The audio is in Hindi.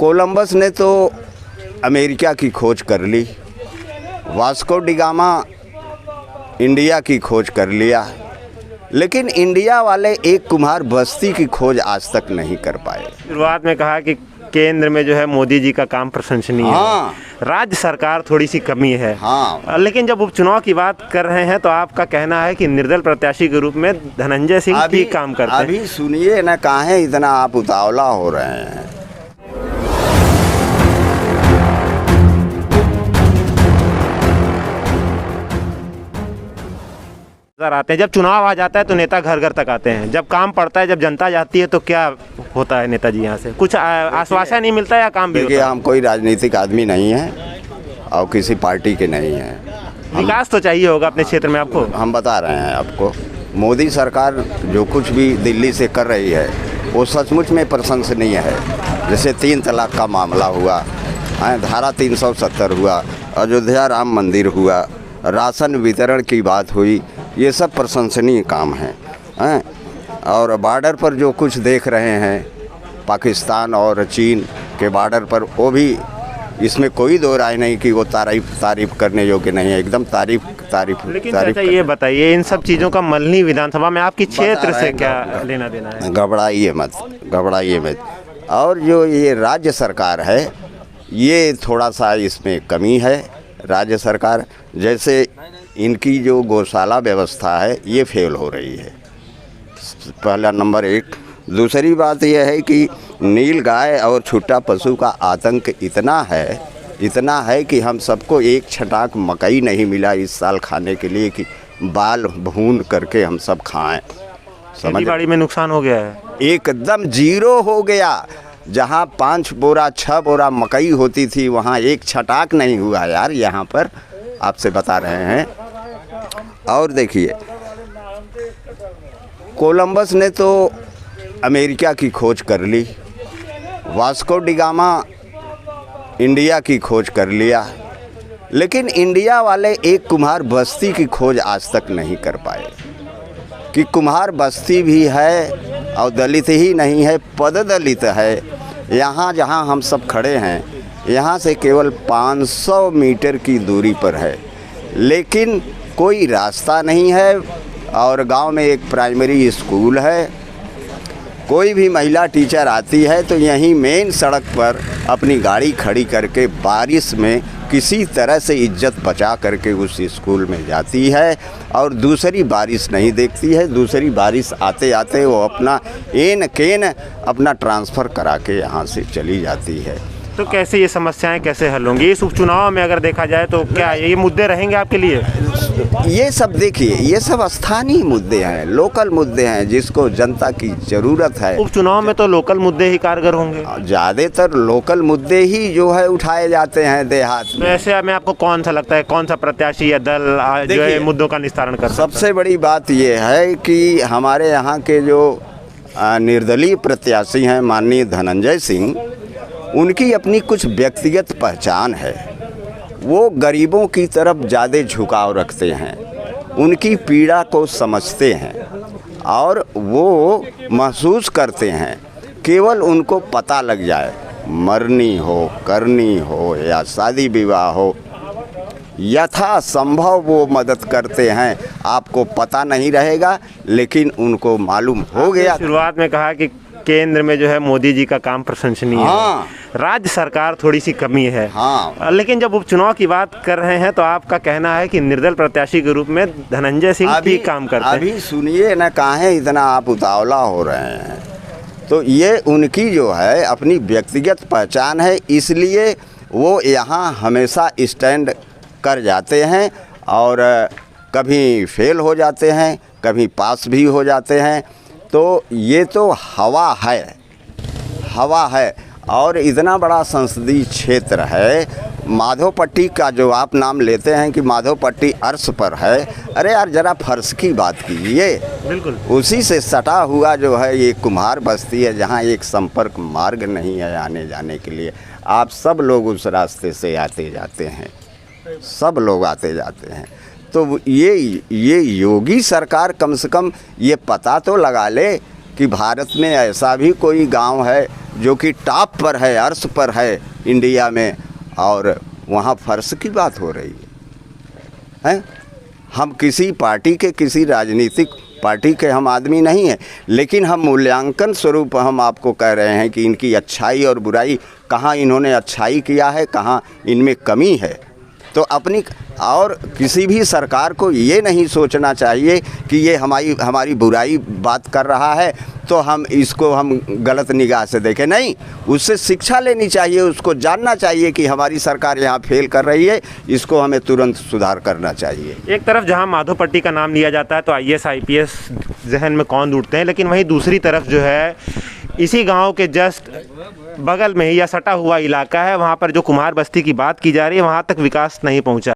कोलंबस ने तो अमेरिका की खोज कर ली, वास्को डी गामा इंडिया की खोज कर लिया, लेकिन इंडिया वाले एक कुम्हार बस्ती की खोज आज तक नहीं कर पाए। शुरुआत में कहा कि केंद्र में जो है मोदी जी का काम प्रशंसनीय है, राज्य सरकार थोड़ी सी कमी है। लेकिन जब उपचुनाव की बात कर रहे हैं तो आपका कहना है कि निर्दल प्रत्याशी के रूप में धनंजय सिंह ठीक काम करते हैं। अभी सुनिए ना, काहे इतना आप उतावला हो रहे हैं। आते हैं, जब चुनाव आ जाता है तो नेता घर घर तक आते हैं, जब काम पड़ता है, जब जनता जाती है तो क्या होता है नेताजी यहाँ से? कुछ आश्वासन नहीं मिलता या काम भी होता है? देखिए, हम कोई राजनीतिक आदमी नहीं हैं और किसी पार्टी के नहीं हैं। विकास तो चाहिए होगा अपने क्षेत्र में आपको। हम बता रहे हैं आपको, मोदी सरकार जो कुछ भी दिल्ली से कर रही है वो सचमुच में प्रशंसनीय है। जैसे 3 तलाक का मामला हुआ, धारा 370 हुआ, अयोध्या राम मंदिर हुआ, राशन वितरण की बात हुई, ये सब प्रशंसनीय काम हैं। और बॉर्डर पर जो कुछ देख रहे हैं पाकिस्तान और चीन के बॉर्डर पर, वो भी इसमें कोई दो राय नहीं कि वो तारीफ करने योग्य नहीं है, एकदम तारीफ। लेकिन चाचा ये बताइए, इन सब चीज़ों का मल्हनी विधानसभा में आपकी क्षेत्र से क्या लेना देना है? घबराइए मत। और जो ये राज्य सरकार है, ये थोड़ा सा इसमें कमी है। राज्य सरकार जैसे इनकी जो गौशाला व्यवस्था है ये फेल हो रही है, पहला नंबर 1। दूसरी बात यह है कि नील गाय और छुट्टा पशु का आतंक इतना है कि हम सबको एक छटाक मकई नहीं मिला इस साल खाने के लिए कि बाल भून करके हम सब खाएं। खेती-बाड़ी में नुकसान हो गया है, एकदम जीरो हो गया। जहाँ 5 बोरा 6 बोरा मकई होती थी वहाँ एक छटाक नहीं हुआ यार, यहाँ पर आपसे बता रहे हैं। और देखिए, कोलंबस ने तो अमेरिका की खोज कर ली, वास्को डी गामा इंडिया की खोज कर लिया, लेकिन इंडिया वाले एक कुम्हार बस्ती की खोज आज तक नहीं कर पाए कि कुम्हार बस्ती भी है और दलित ही नहीं है, पद दलित है। यहाँ जहाँ हम सब खड़े हैं, यहाँ से केवल 500 मीटर की दूरी पर है, लेकिन कोई रास्ता नहीं है। और गांव में एक प्राइमरी स्कूल है, कोई भी महिला टीचर आती है तो यहीं मेन सड़क पर अपनी गाड़ी खड़ी करके बारिश में किसी तरह से इज्जत बचा करके उस स्कूल में जाती है और दूसरी बारिश नहीं देखती है। दूसरी बारिश आते आते वो अपना एन केन अपना ट्रांसफ़र करा के यहाँ से चली जाती है। तो कैसे ये समस्याएं कैसे हल होंगी इस उपचुनाव में? अगर देखा जाए तो क्या ये मुद्दे रहेंगे आपके लिए? ये सब देखिए, ये सब स्थानीय मुद्दे हैं, लोकल मुद्दे हैं जिसको जनता की ज़रूरत है। उपचुनाव में तो लोकल मुद्दे ही कारगर होंगे, ज़्यादातर लोकल मुद्दे ही जो है उठाए जाते हैं देहात में। ऐसे में आपको कौन सा लगता है, कौन सा प्रत्याशी या दल जो है मुद्दों का निस्तारण कर सकता है? सबसे बड़ी बात ये है कि हमारे यहाँ के जो निर्दलीय प्रत्याशी हैं माननीय धनंजय सिंह, उनकी अपनी कुछ व्यक्तिगत पहचान है। वो गरीबों की तरफ ज़्यादा झुकाव रखते हैं, उनकी पीड़ा को समझते हैं और वो महसूस करते हैं। केवल उनको पता लग जाए, मरनी हो, करनी हो या शादी विवाह हो, यथासंभव वो मदद करते हैं। आपको पता नहीं रहेगा लेकिन उनको मालूम हो गया। शुरुआत में कहा कि केंद्र में जो है मोदी जी का काम प्रशंसनीय है, राज्य सरकार थोड़ी सी कमी है। लेकिन जब उपचुनाव की बात कर रहे हैं तो आपका कहना है कि निर्दल प्रत्याशी के रूप में धनंजय सिंह ठीक काम करते हैं। अभी सुनिए ना, काहे इतना आप उतावला हो रहे हैं। तो ये उनकी जो है अपनी व्यक्तिगत पहचान है, इसलिए वो यहाँ हमेशा स्टैंड कर जाते हैं और कभी फेल हो जाते हैं, कभी पास भी हो जाते हैं। तो ये तो हवा है। और इतना बड़ा संसदीय क्षेत्र है, माधोपट्टी का जो आप नाम लेते हैं कि माधोपट्टी अर्श पर है, अरे यार ज़रा फर्श की बात कीजिए। बिल्कुल उसी से सटा हुआ जो है ये कुम्हार बस्ती है, जहाँ एक संपर्क मार्ग नहीं है आने जाने के लिए। आप सब लोग उस रास्ते से आते जाते हैं, सब लोग आते जाते हैं। तो ये योगी सरकार कम से कम ये पता तो लगा ले कि भारत में ऐसा भी कोई गांव है जो कि टॉप पर है, अर्श पर है इंडिया में, और वहाँ फर्श की बात हो रही है। हम किसी पार्टी के, किसी राजनीतिक पार्टी के हम आदमी नहीं हैं, लेकिन हम मूल्यांकन स्वरूप हम आपको कह रहे हैं कि इनकी अच्छाई और बुराई, कहाँ इन्होंने अच्छाई किया है, कहाँ इनमें कमी है। तो अपनी और किसी भी सरकार को ये नहीं सोचना चाहिए कि ये हमारी बुराई बात कर रहा है तो हम इसको हम गलत निगाह से देखें। नहीं, उससे शिक्षा लेनी चाहिए, उसको जानना चाहिए कि हमारी सरकार यहाँ फेल कर रही है, इसको हमें तुरंत सुधार करना चाहिए। एक तरफ जहाँ माधोपट्टी का नाम लिया जाता है तो IAS IPS जहन में कौन उठते हैं, लेकिन वहीं दूसरी तरफ जो है इसी गांव के जस्ट बगल में ही या सटा हुआ इलाका है, वहाँ पर जो कुम्हार बस्ती की बात की जा रही है वहाँ तक विकास नहीं पहुँचा।